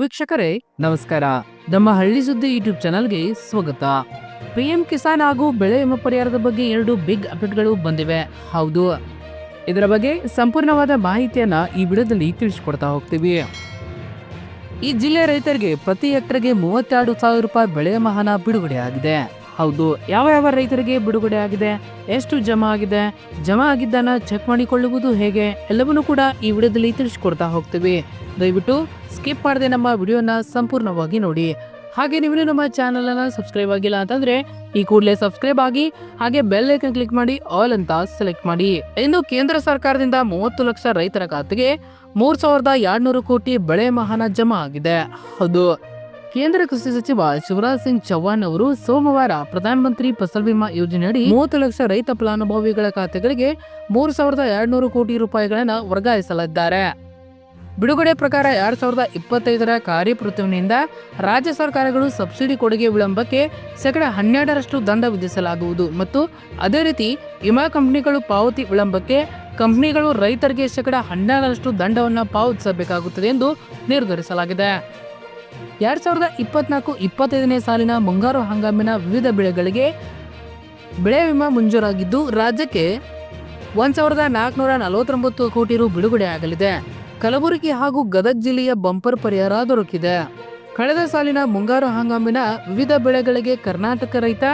ವೀಕ್ಷಕರೇ ನಮಸ್ಕಾರ. ನಮ್ಮ ಹಳ್ಳಿ ಸುದ್ದಿ ಯೂಟ್ಯೂಬ್ ಚಾನಲ್ಗೆ ಸ್ವಾಗತ. ಪಿಎಂ ಕಿಸಾನ್ ಹಾಗೂ ಬೆಳೆ ವಿಮಾ ಪರಿಹಾರದ ಬಗ್ಗೆ 2 ಬಿಗ್ ಅಪ್ಡೇಟ್ಗಳು ಬಂದಿವೆ. ಹೌದು, ಇದರ ಬಗ್ಗೆ ಸಂಪೂರ್ಣವಾದ ಮಾಹಿತಿಯನ್ನ ಈ ವಿಡಿಯೋದಲ್ಲಿ ತಿಳಿಸಿಕೊಡ್ತಾ ಹೋಗ್ತೀವಿ. ಈ ಜಿಲ್ಲೆಯ ರೈತರಿಗೆ ಪ್ರತಿ ಹೆಕ್ಟರ್ಗೆ 32,000 ರೂಪಾಯಿ ಬೆಳೆ ವಿಮಾ ಹಣ ಬಿಡುಗಡೆ ಆಗಿದೆ. ಹೌದು, ಯಾವ ರೈತರಿಗೆ ಬಿಡುಗಡೆ ಆಗಿದೆ, ಎಷ್ಟು ಜಮಾ ಆಗಿದೆ, ಜಮಾ ಆಗಿದ್ದನ್ನ ಚೆಕ್ ಮಾಡಿಕೊಳ್ಳುವುದು ಹೇಗೆ, ಎಲ್ಲವನ್ನೂ ಕೂಡ ಈ ವಿಡಿಯೋದಲ್ಲಿ ತಿಳಿಸಿಕೊಡ್ತಾ ಹೋಗ್ತೀವಿ. ದಯವಿಟ್ಟು ಸ್ಕಿಪ್ ಮಾಡದೆ ನಮ್ಮ ವಿಡಿಯೋನ ಸಂಪೂರ್ಣವಾಗಿ ನೋಡಿ. ಹಾಗೆ ನೀವು ನಮ್ಮ ಚಾನಲ್ ಅನ್ನ ಸಬ್ಸ್ಕ್ರೈಬ್ ಆಗಿಲ್ಲ ಅಂತಂದ್ರೆ ಈ ಕೂಡಲೇ ಸಬ್ಸ್ಕ್ರೈಬ್ ಆಗಿ, ಹಾಗೆ ಬೆಲ್ ಐಕನ್ ಕ್ಲಿಕ್ ಮಾಡಿ ಆಲ್ ಅಂತ ಸೆಲೆಕ್ಟ್ ಮಾಡಿ. ಇನ್ನು ಕೇಂದ್ರ ಸರ್ಕಾರದಿಂದ 30 ಲಕ್ಷ ರೈತರ ಖಾತೆಗೆ 3,200 ಕೋಟಿ ಬೆಳೆ ವಿಮಾ ಹಣ ಜಮಾ ಆಗಿದೆ. ಹೌದು, ಕೇಂದ್ರ ಕೃಷಿ ಸಚಿವ ಶಿವರಾಜ್ ಸಿಂಗ್ ಚೌಹಾಣ್ ಅವರು ಸೋಮವಾರ ಪ್ರಧಾನಮಂತ್ರಿ ಫಸಲ್ ಬಿಮಾ ಯೋಜನೆಯಡಿ 30 ಲಕ್ಷ ರೈತ ಫಲಾನುಭವಿಗಳ ಖಾತೆಗಳಿಗೆ 3,200 ಕೋಟಿ ರೂಪಾಯಿಗಳನ್ನ ವರ್ಗಾಯಿಸಲಿದ್ದಾರೆ. ಬಿಡುಗಡೆ ಪ್ರಕಾರ 2025ರ ಖಾರಿಫ್ ಋತುವಿನಿಂದ ರಾಜ್ಯ ಸರ್ಕಾರಗಳು ಸಬ್ಸಿಡಿ ಕೊಡುಗೆ ವಿಳಂಬಕ್ಕೆ 12% ದಂಡ ವಿಧಿಸಲಾಗುವುದು ಮತ್ತು ಅದೇ ರೀತಿ ವಿಮಾ ಕಂಪನಿಗಳು ಪಾವತಿ ವಿಳಂಬಕ್ಕೆ ಕಂಪನಿಗಳು ರೈತರಿಗೆ 12% ದಂಡವನ್ನು ಪಾವತಿಸಬೇಕಾಗುತ್ತದೆ ಎಂದು ನಿರ್ಧರಿಸಲಾಗಿದೆ. 2024-25ನೇ ಸಾಲಿನ ಮುಂಗಾರು ಹಂಗಾಮಿನ ವಿವಿಧ ಬೆಳೆಗಳಿಗೆ ಬೆಳೆ ವಿಮಾ ಮಂಜೂರಾಗಿದ್ದು ರಾಜ್ಯಕ್ಕೆ 1,449 ಕೋಟಿ ರು ಬಿಡುಗಡೆ ಆಗಲಿದೆ. ಕಲಬುರಗಿ ಹಾಗೂ ಗದಗ ಜಿಲ್ಲೆಯ ಬಂಪರ್ ಪರಿಹಾರ ದೊರಕಿದೆ. ಕಳೆದ ಸಾಲಿನ ಮುಂಗಾರು ಹಂಗಾಮಿನ ವಿವಿಧ ಬೆಳೆಗಳಿಗೆ ಕರ್ನಾಟಕ ರೈತ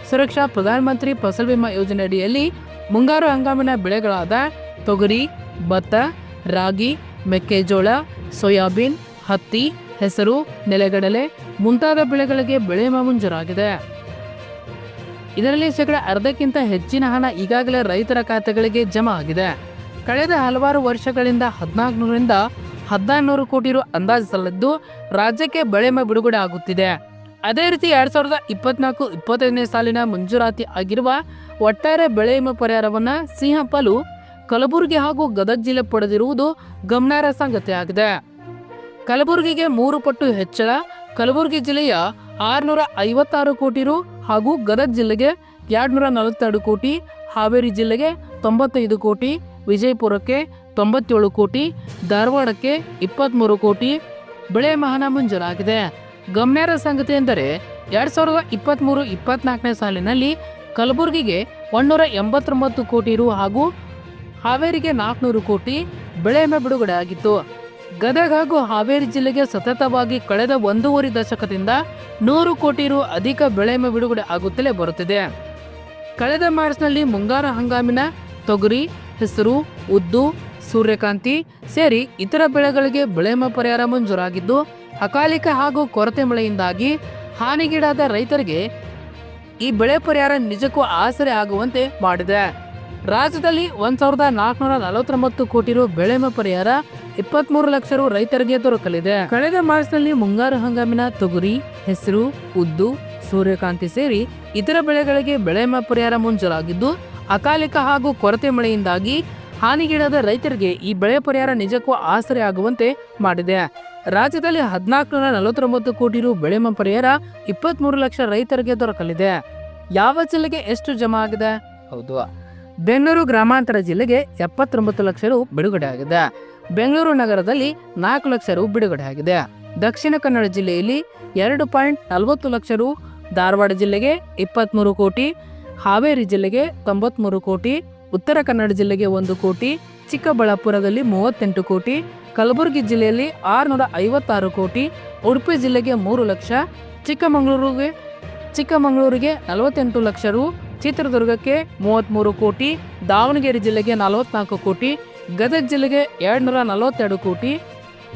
ಸುರಕ್ಷಾ ಪ್ರಧಾನಮಂತ್ರಿ ಫಸಲ್ ಬಿಮಾ ಯೋಜನೆ ಅಡಿಯಲ್ಲಿ ಮುಂಗಾರು ಹಂಗಾಮಿನ ಬೆಳೆಗಳಾದ ತೊಗರಿ, ಭತ್ತ, ರಾಗಿ, ಮೆಕ್ಕೆಜೋಳ, ಸೋಯಾಬೀನ್, ಹತ್ತಿ, ಹೆಸರು, ನೆಲಗಡಲೆ ಮುಂತಾದ ಬೆಳೆಗಳಿಗೆ ಬೆಳೆ ವಿಮಾ ಮಂಜೂರಾಗಿದೆ. ಇದರಲ್ಲಿ 10%ಕ್ಕಿಂತ ಹೆಚ್ಚಿನ ಹಣ ಈಗಾಗಲೇ ರೈತರ ಖಾತೆಗಳಿಗೆ ಜಮಾ ಆಗಿದೆ. ಕಳೆದ ಹಲವಾರು ವರ್ಷಗಳಿಂದ 1,400ರಿಂದ 1,500 ಕೋಟಿ ರು ಅಂದಾಜಿಸಲಿದ್ದು ರಾಜ್ಯಕ್ಕೆ ಬೆಳೆ ವಿಮಾ ಬಿಡುಗಡೆ ಆಗುತ್ತಿದೆ. ಅದೇ ರೀತಿ 2024-25ನೇ ಸಾಲಿನ ಮಂಜೂರಾತಿ ಆಗಿರುವ ಒಟ್ಟಾರೆ ಬೆಳೆ ವಿಮಾ ಪರಿಹಾರವನ್ನ ಸಿಂಹಪಾಲು ಕಲಬುರಗಿ ಹಾಗೂ ಗದಗ ಜಿಲ್ಲೆ ಪಡೆದಿರುವುದು ಗಮನಾರ್ಹ ಸಂಗತಿಯಾಗಿದೆ. ಕಲಬುರಗಿಗೆ 3 ಪಟ್ಟು ಹೆಚ್ಚಳ, ಕಲಬುರಗಿ ಜಿಲ್ಲೆಯ 656 ಕೋಟಿ ರು ಹಾಗೂ ಗದಗ ಜಿಲ್ಲೆಗೆ 242 ಕೋಟಿ, ಹಾವೇರಿ ಜಿಲ್ಲೆಗೆ 95 ಕೋಟಿ, ವಿಜಯಪುರಕ್ಕೆ 97 ಕೋಟಿ, ಧಾರವಾಡಕ್ಕೆ 23 ಕೋಟಿ ಬೆಳೆ ವಿಮಾ ಹಣ ಮಂಜೂರಾಗಿದೆ. ಗಮನಾರ್ಹ ಸಂಗತಿ ಎಂದರೆ 2023-24ನೇ ಸಾಲಿನಲ್ಲಿ ಕಲಬುರಗಿಗೆ 189 ಕೋಟಿ ರು ಹಾಗೂ ಹಾವೇರಿಗೆ 400 ಕೋಟಿ ಬೆಳೆ ವಿಮಾ ಬಿಡುಗಡೆ ಆಗಿತ್ತು. ಗದಗ ಹಾಗೂ ಹಾವೇರಿ ಜಿಲ್ಲೆಗೆ ಸತತವಾಗಿ ಕಳೆದ 1.5 ದಶಕದಿಂದ 100 ಕೋಟಿ ರು ಅಧಿಕ ಬೆಳೆ ವಿಮಾ ಬಿಡುಗಡೆ ಆಗುತ್ತಲೇ ಬರುತ್ತಿದೆ. ಕಳೆದ ಮಾರ್ಚ್ನಲ್ಲಿ ಮುಂಗಾರು ಹಂಗಾಮಿನ ತೊಗರಿ, ಹೆಸರು, ಉದ್ದು, ಸೂರ್ಯಕಾಂತಿ ಸೇರಿ ಇತರ ಬೆಳೆಗಳಿಗೆ ಬೆಳೆ ವಿಮಾ ಪರಿಹಾರ ಮಂಜೂರಾಗಿದ್ದು ಅಕಾಲಿಕ ಹಾಗೂ ಕೊರತೆ ಮಳೆಯಿಂದಾಗಿ ಹಾನಿಗೀಡಾದ ರೈತರಿಗೆ ಈ ಬೆಳೆ ಪರಿಹಾರ ನಿಜಕ್ಕೂ ಆಸರೆ ಆಗುವಂತೆ ಮಾಡಿದೆ. ರಾಜ್ಯದಲ್ಲಿ 1,449 ಕೋಟಿ ರು ಬೆಳೆ ವಿಮಾ ಪರಿಹಾರ 23 ಲಕ್ಷ ರು ರೈತರಿಗೆ ದೊರಕಲಿದೆ. ಕಳೆದ ಮಾರ್ಚ್ನಲ್ಲಿ ಮುಂಗಾರು ಹಂಗಾಮಿನ ತೊಗರಿ, ಹೆಸರು, ಉದ್ದು, ಸೂರ್ಯಕಾಂತಿ ಸೇರಿ ಇತರ ಬೆಳೆಗಳಿಗೆ ಬೆಳೆ ವಿಮಾ ಪರಿಹಾರ ಮಂಜೂರಾಗಿದ್ದು ಅಕಾಲಿಕ ಹಾಗೂ ಕೊರತೆ ಮಳೆಯಿಂದಾಗಿ ಹಾನಿಗೀಡಾದ ರೈತರಿಗೆ ಈ ಬೆಳೆ ಪರಿಹಾರ ನಿಜಕ್ಕೂ ಆಸರೆ ಆಗುವಂತೆ ಮಾಡಿದೆ. ರಾಜ್ಯದಲ್ಲಿ 1,449 ಕೋಟಿ ರು ಬೆಳೆ ವಿಮಾ ಪರಿಹಾರ 23 ಲಕ್ಷ ರೈತರಿಗೆ ದೊರಕಲಿದೆ. ಯಾವ ಜಿಲ್ಲೆಗೆ ಎಷ್ಟು ಜಮಾ ಆಗಿದೆ? ಹೌದು, ಬೆಂಗಳೂರು ಗ್ರಾಮಾಂತರ ಜಿಲ್ಲೆಗೆ 79 ಲಕ್ಷ ರು ಬಿಡುಗಡೆ ಆಗಿದೆ. ಬೆಂಗಳೂರು ನಗರದಲ್ಲಿ 4 ಲಕ್ಷ ರು ಬಿಡುಗಡೆ ಆಗಿದೆ. ದಕ್ಷಿಣ ಕನ್ನಡ ಜಿಲ್ಲೆಯಲ್ಲಿ 2.40 ಲಕ್ಷ ರು, ಧಾರವಾಡ ಜಿಲ್ಲೆಗೆ 23 ಕೋಟಿ, ಹಾವೇರಿ ಜಿಲ್ಲೆಗೆ 93 ಕೋಟಿ, ಉತ್ತರ ಕನ್ನಡ ಜಿಲ್ಲೆಗೆ 1 ಕೋಟಿ, ಚಿಕ್ಕಬಳ್ಳಾಪುರದಲ್ಲಿ 38 ಕೋಟಿ, ಕಲಬುರಗಿ ಜಿಲ್ಲೆಯಲ್ಲಿ 656 ಕೋಟಿ, ಉಡುಪಿ ಜಿಲ್ಲೆಗೆ 3 ಲಕ್ಷ, ಚಿಕ್ಕಮಗಳೂರಿಗೆ 48 ಲಕ್ಷ ರು, ಚಿತ್ರದುರ್ಗಕ್ಕೆ 33 ಕೋಟಿ, ದಾವಣಗೆರೆ ಜಿಲ್ಲೆಗೆ 44 ಕೋಟಿ, ಗದಗ ಜಿಲ್ಲೆಗೆ 242 ಕೋಟಿ,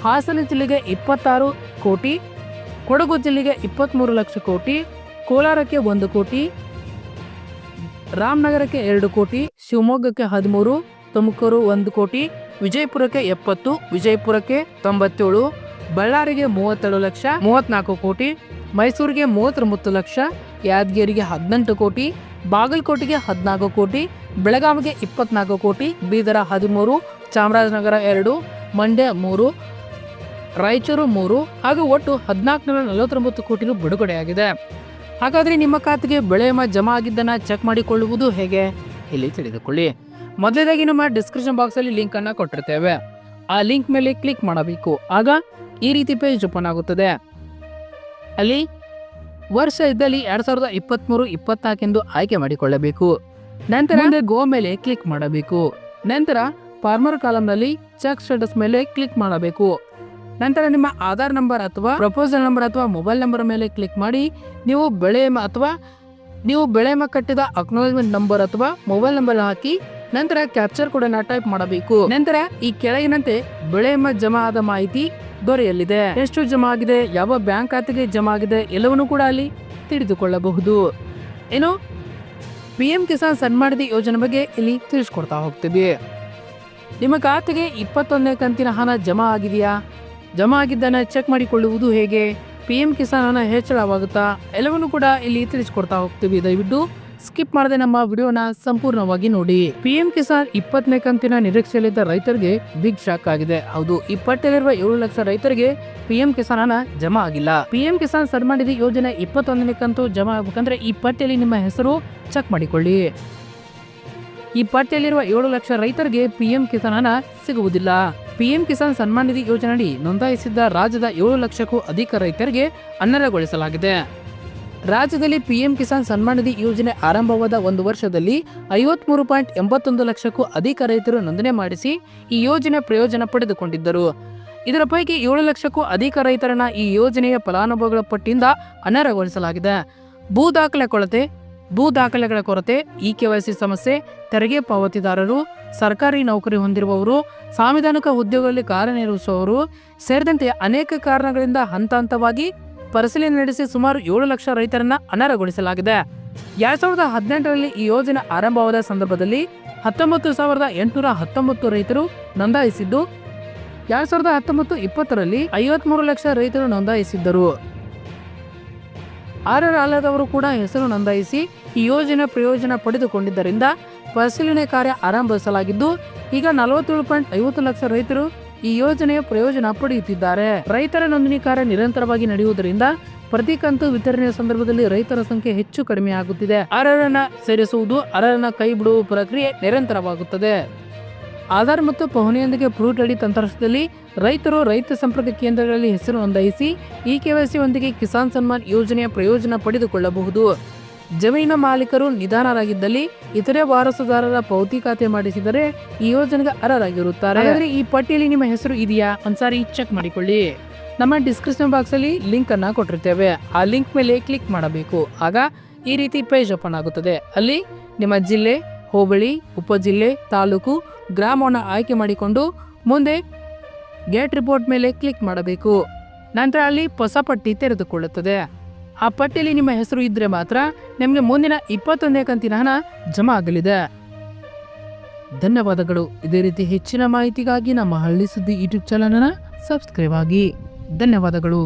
ಹಾಸನ ಜಿಲ್ಲೆಗೆ 26 ಕೋಟಿ, ಕೊಡಗು ಜಿಲ್ಲೆಗೆ 23 ಲಕ್ಷ ಕೋಟಿ, ಕೋಲಾರಕ್ಕೆ 1 ಕೋಟಿ, ರಾಮನಗರಕ್ಕೆ 2 ಕೋಟಿ, ಶಿವಮೊಗ್ಗಕ್ಕೆ 13, ತುಮಕೂರು 1 ಕೋಟಿ, ವಿಜಯಪುರಕ್ಕೆ 70, ವಿಜಯಪುರಕ್ಕೆ 97, ಬಳ್ಳಾರಿಗೆ 32 ಲಕ್ಷ 34 ಕೋಟಿ, ಮೈಸೂರಿಗೆ 39 ಲಕ್ಷ, ಯಾದಗಿರಿಗೆ 18 ಕೋಟಿ, ಬಾಗಲಕೋಟೆಗೆ 14 ಕೋಟಿ, ಬೆಳಗಾವಿಗೆ 24 ಕೋಟಿ, ಬೀದರ 13, ಚಾಮರಾಜನಗರ 2, ಮಂಡ್ಯ 3, ರಾಯಚೂರು 3 ಹಾಗೂ ಒಟ್ಟು 1,449 ಕೋಟಿ ರು ಬಿಡುಗಡೆಯಾಗಿದೆ. ಹಾಗಾದರೆ ನಿಮ್ಮ ಖಾತೆಗೆ ಬೆಳೆ ವಿಮಾ ಜಮಾ ಆಗಿದ್ದನ್ನು ಚೆಕ್ ಮಾಡಿಕೊಳ್ಳುವುದು ಹೇಗೆ? ಇಲ್ಲಿ ತಿಳಿದುಕೊಳ್ಳಿ. ಮೊದಲನೇದಾಗಿ ನಮ್ಮ ಡಿಸ್ಕ್ರಿಪ್ಷನ್ ಬಾಕ್ಸಲ್ಲಿ ಲಿಂಕನ್ನು ಕೊಟ್ಟಿರ್ತೇವೆ. ಆ ಲಿಂಕ್ ಮೇಲೆ ಕ್ಲಿಕ್ ಮಾಡಬೇಕು. ಆಗ ಈ ರೀತಿ ಪೇಜ್ ಓಪನ್ ಆಗುತ್ತದೆ. ಅಲ್ಲಿ ವರ್ಷ ಇದ್ದಲ್ಲಿ 2023-24 ಎಂದು ಆಯ್ಕೆ ಮಾಡಿಕೊಳ್ಳಬೇಕು. ನಂತರ ಗೋ ಮೇಲೆ ಕ್ಲಿಕ್ ಮಾಡಬೇಕು. ನಂತರ ಫಾರ್ಮರ್ ಕಾಲಂನಲ್ಲಿ ಚೆಕ್ ಸ್ಟೇಟಸ್ ಮೇಲೆ ಕ್ಲಿಕ್ ಮಾಡಬೇಕು. ನಂತರ ನಿಮ್ಮ ಆಧಾರ್ ನಂಬರ್ ಅಥವಾ ಪ್ರಪೋಸಲ್ ನಂಬರ್ ಅಥವಾ ಮೊಬೈಲ್ ನಂಬರ್ ಮೇಲೆ ಕ್ಲಿಕ್ ಮಾಡಿ ನೀವು ಬೆಳೆ ಕಟ್ಟಿದ ಅಕ್ನಾಲಜ್ಮೆಂಟ್ ನಂಬರ್ ಅಥವಾ ಮೊಬೈಲ್ ನಂಬರ್ ಹಾಕಿ ನಂತರ ಕ್ಯಾಪ್ಚರ್ ಕೋಡ್ ಅನ್ನು ಟೈಪ್ ಮಾಡಬೇಕು. ನಂತರ ಈ ಕೆಳಗಿನಂತೆ ಬೆಳೆ ವಿಮಾ ಜಮಾ ಆದ ಮಾಹಿತಿ ದೊರೆಯಲಿದೆ. ಎಷ್ಟು ಜಮಾ ಆಗಿದೆ, ಯಾವ ಬ್ಯಾಂಕ್ ಖಾತೆಗೆ ಜಮಾ ಆಗಿದೆ ಎಲ್ಲವನ್ನೂ ಕೂಡ ಅಲ್ಲಿ ತಿಳಿದುಕೊಳ್ಳಬಹುದು. ಏನು PM ಕಿಸಾನ್ ಸನ್ಮಾನ್ ನಿಧಿ ಯೋಜನೆ ಬಗ್ಗೆ ಇಲ್ಲಿ ತಿಳಿಸ್ಕೊಡ್ತಾ ಹೋಗ್ತೀವಿ. ನಿಮ್ಮ ಖಾತೆಗೆ 21ನೇ ಕಂತಿನ ಹಣ ಜಮಾ ಆಗಿದೆಯಾ, ಜಮಾ ಆಗಿದ್ದನ್ನು ಚೆಕ್ ಮಾಡಿಕೊಳ್ಳುವುದು ಹೇಗೆ, PM ಕಿಸಾನ್ ಹಣ ಹೆಚ್ಚಳವಾಗುತ್ತಾ ಎಲ್ಲವನ್ನೂ ಕೂಡ ಇಲ್ಲಿ ತಿಳಿಸ್ಕೊಡ್ತಾ ಹೋಗ್ತೀವಿ. ದಯವಿಟ್ಟು ಸ್ಕಿಪ್ ಮಾಡದೆ ನಮ್ಮ ವಿಡಿಯೋನ ಸಂಪೂರ್ಣವಾಗಿ ನೋಡಿ. PM ಕಿಸಾನ್ 20ನೇ ಕಂತಿನ ನಿರೀಕ್ಷೆಯಲ್ಲಿದ್ದ ರೈತರಿಗೆ ಬಿಗ್ ಶಾಕ್ ಆಗಿದೆ. ಹೌದು, ಈ ಪಟ್ಟಿಯಲ್ಲಿರುವ 7 ಲಕ್ಷ ರೈತರಿಗೆ PM ಕಿಸಾನ್ ಹಣ ಜಮಾ ಆಗಿಲ್ಲ. PM ಕಿಸಾನ್ ಸನ್ಮಾನ್ ನಿಧಿ ಯೋಜನೆ 21ನೇ ಕಂತು ಜಮಾ ಆಗಬೇಕಂದ್ರೆ ಈ ಪಟ್ಟಿಯಲ್ಲಿ ನಿಮ್ಮ ಹೆಸರು ಚೆಕ್ ಮಾಡಿಕೊಳ್ಳಿ. ಈ ಪಟ್ಟಿಯಲ್ಲಿರುವ 7 ಲಕ್ಷ ರೈತರಿಗೆ PM ಕಿಸಾನ್ ಹಣ ಸಿಗುವುದಿಲ್ಲ. PM ಕಿಸಾನ್ ಸನ್ಮಾನ್ ನಿಧಿ ಯೋಜನೆಯಡಿ ನೋಂದಾಯಿಸಿದ್ದ ರಾಜ್ಯದ 7 ಲಕ್ಷಕ್ಕೂ ಅಧಿಕ ರೈತರಿಗೆ ಅನರ್ಹಗೊಳಿಸಲಾಗಿದೆ. ರಾಜ್ಯದಲ್ಲಿ PM ಕಿಸಾನ್ ಸನ್ಮಾನ್ ನಿಧಿ ಯೋಜನೆ ಆರಂಭವಾದ 1 ವರ್ಷದಲ್ಲಿ 53.81 ಲಕ್ಷಕ್ಕೂ ಅಧಿಕ ರೈತರು ನೋಂದಣಿ ಮಾಡಿಸಿ ಈ ಯೋಜನೆ ಪ್ರಯೋಜನ ಪಡೆದುಕೊಂಡಿದ್ದರು. ಇದರ ಪೈಕಿ 7 ಲಕ್ಷಕ್ಕೂ ಅಧಿಕ ರೈತರನ್ನ ಈ ಯೋಜನೆಯ ಫಲಾನುಭವಿಗಳ ಪಟ್ಟಿಯಿಂದ ಅನರ್ಹಗೊಳಿಸಲಾಗಿದೆ. ಭೂ ದಾಖಲೆಗಳ ಕೊರತೆ, EKYC ಸಮಸ್ಯೆ, ತೆರಿಗೆ ಪಾವತಿದಾರರು, ಸರ್ಕಾರಿ ನೌಕರಿ ಹೊಂದಿರುವವರು, ಸಾಂವಿಧಾನಿಕ ಉದ್ಯೋಗದಲ್ಲಿ ಕಾರ್ಯನಿರ್ವಹಿಸುವವರು ಸೇರಿದಂತೆ ಅನೇಕ ಕಾರಣಗಳಿಂದ ಹಂತ ಹಂತವಾಗಿ ಪರಿಶೀಲನೆ ನಡೆಸಿ ಸುಮಾರು 7 ಲಕ್ಷ ರೈತರನ್ನ ಅನರ್ಹಗೊಳಿಸಲಾಗಿದೆ. 2018ರಲ್ಲಿ ಈ ಯೋಜನೆ ಆರಂಭವಾದ ಸಂದರ್ಭದಲ್ಲಿ 19,819 ರೈತರು ನೋಂದಾಯಿಸಿದ್ದು 2019-20ರಲ್ಲಿ 53 ಲಕ್ಷ ರೈತರು ನೋಂದಾಯಿಸಿದ್ದರು. ಅರ್ಹರಲ್ಲದವರು ಕೂಡ ಹೆಸರು ನೋಂದಾಯಿಸಿ ಈ ಯೋಜನೆ ಪ್ರಯೋಜನ ಪಡೆದುಕೊಂಡಿದ್ದರಿಂದ ಪರಿಶೀಲನೆ ಕಾರ್ಯ ಆರಂಭಿಸಲಾಗಿದ್ದು ಈಗ 47.50 ಲಕ್ಷ ರೈತರು ಈ ಯೋಜನೆಯ ಪ್ರಯೋಜನ ಪಡೆಯುತ್ತಿದ್ದಾರೆ. ರೈತರ ನೋಂದಣಿ ಕಾರ್ಯ ನಿರಂತರವಾಗಿ ನಡೆಯುವುದರಿಂದ ಪ್ರತಿ ಕಂತು ವಿತರಣೆಯ ಸಂದರ್ಭದಲ್ಲಿ ರೈತರ ಸಂಖ್ಯೆ ಹೆಚ್ಚು ಕಡಿಮೆ ಆಗುತ್ತಿದೆ. ಅರ್ಹರನ್ನ ಸೇರಿಸುವುದು, ಅರ್ಹರನ್ನ ಕೈ ಬಿಡುವ ಪ್ರಕ್ರಿಯೆ ನಿರಂತರವಾಗುತ್ತದೆ. ಆಧಾರ್ ಮತ್ತು ಪಹಣಿಯೊಂದಿಗೆ ಫ್ರೂಟ್ ಐಡಿ ತಂತ್ರಾಂಶದಲ್ಲಿ ರೈತರು ರೈತ ಸಂಪರ್ಕ ಕೇಂದ್ರಗಳಲ್ಲಿ ಹೆಸರು ನೋಂದಾಯಿಸಿ EKYC ಒಂದಿಗೆ ಕಿಸಾನ್ ಸನ್ಮಾನ್ ಯೋಜನೆಯ ಪ್ರಯೋಜನ ಪಡೆದುಕೊಳ್ಳಬಹುದು. ಜಮೀನಿನ ಮಾಲೀಕರು ನಿಧಾನರಾಗಿದ್ದಲ್ಲಿ ಇತರೆ ವಾರಸುದಾರರ ಪೌತಿ ಖಾತೆ ಮಾಡಿಸಿದರೆ ಈ ಯೋಜನೆಗೆ ಅರ್ಹರಾಗಿರುತ್ತಾರೆ. ಹಾಗಾದ್ರೆ ಈ ಪಟ್ಟಿಯಲ್ಲಿ ನಿಮ್ಮ ಹೆಸರು ಇದೆಯಾ ಒಂದ್ಸಾರಿ ಚೆಕ್ ಮಾಡಿಕೊಳ್ಳಿ. ನಮ್ಮ ಡಿಸ್ಕ್ರಿಪ್ಷನ್ ಬಾಕ್ಸ್ ಅಲ್ಲಿ ಲಿಂಕ್ ಅನ್ನ ಕೊಟ್ಟಿರ್ತೇವೆ. ಆ ಲಿಂಕ್ ಮೇಲೆ ಕ್ಲಿಕ್ ಮಾಡಬೇಕು. ಆಗ ಈ ರೀತಿ ಪೇಜ್ ಓಪನ್ ಆಗುತ್ತದೆ. ಅಲ್ಲಿ ನಿಮ್ಮ ಜಿಲ್ಲೆ, ಹೋಬಳಿ, ಉಪಜಿಲ್ಲೆ, ತಾಲೂಕು, ಗ್ರಾಮವನ್ನು ಆಯ್ಕೆ ಮಾಡಿಕೊಂಡು ಮುಂದೆ ಗೆಟ್ ರಿಪೋರ್ಟ್ ಮೇಲೆ ಕ್ಲಿಕ್ ಮಾಡಬೇಕು. ನಂತರ ಅಲ್ಲಿ ಹೊಸ ಪಟ್ಟಿ ತೆರೆದುಕೊಳ್ಳುತ್ತದೆ. ಆ ಪಟ್ಟಿಯಲ್ಲಿ ನಿಮ್ಮ ಹೆಸರು ಇದ್ರೆ ಮಾತ್ರ ನಿಮಗೆ ಮುಂದಿನ 21ನೇ ಕಂತಿನ ಹಣ ಜಮಾ ಆಗಲಿದೆ. ಧನ್ಯವಾದಗಳು. ಇದೇ ರೀತಿ ಹೆಚ್ಚಿನ ಮಾಹಿತಿಗಾಗಿ ನಮ್ಮ ಹಳ್ಳಿ ಸುದ್ದಿ ಯೂಟ್ಯೂಬ್ ಚಾನಲ್ ಅನ್ನು ಸಬ್ಸ್ಕ್ರೈಬ್ ಆಗಿ. ಧನ್ಯವಾದಗಳು.